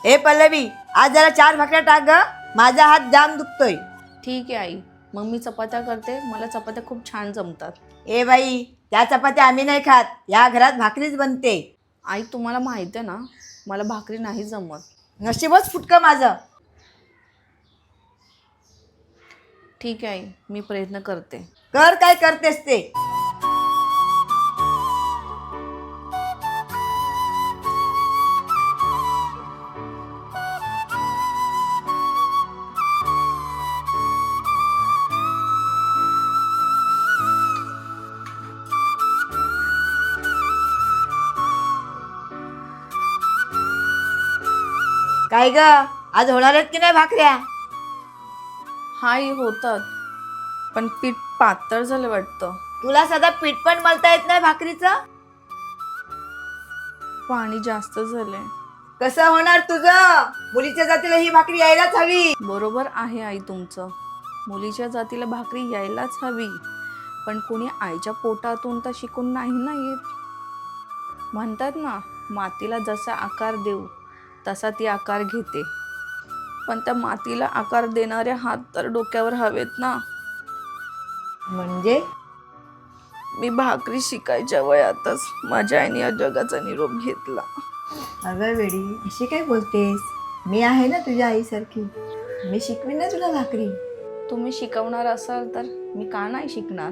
ए पल्लवी, आज जरा 4 भाकऱ्या टाक ग, माझा हात जाम दुखतोय. ठीक आहे आई, मग मी चपात्या करते. मला चपात्या खूप छान जमतात. ए बाई, त्या चपात्या आम्ही नाही खात, या घरात भाकरीच बनते. आई तुम्हाला माहिती आहे ना, मला भाकरी नाही जमत. नशीबच फुटकं माझं. ठीक आहे आई, मी प्रयत्न करते. कर काय करतेस ते. काय ग, आज होणार आहेत की नाही भाकऱ्या? हा आई, होतात, पण पीठ पातळ झालं वाटतं. तुला साधा पीठ पण मळता येत नाही भाकरीचं? पाणी जास्त झालंय. कसं होणार तुझं? मुलीच्या जातीला ही भाकरी यायलाच हवी. बरोबर आहे आई तुमचं, मुलीच्या जातीला भाकरी यायलाच हवी, पण कोणी आईच्या पोटातून तर शिकून नाही ना येत. म्हणतात ना, मातीला जसा आकार देऊ तसा ती आकार घेते, पण त्या मातीला आकार देणारे हात तर डोक्यावर हवेत ना. म्हणजे मी भाकरी शिकायच्या वयातच माझ्या आईने या जगाचा निरोप घेतला. अगं वेडी, अशी काय बोलतेस? मी आहे ना तुझ्या आईसारखी, मी शिकवीन ना तुला भाकरी. तुम्ही शिकवणार असाल तर मी का नाही शिकणार.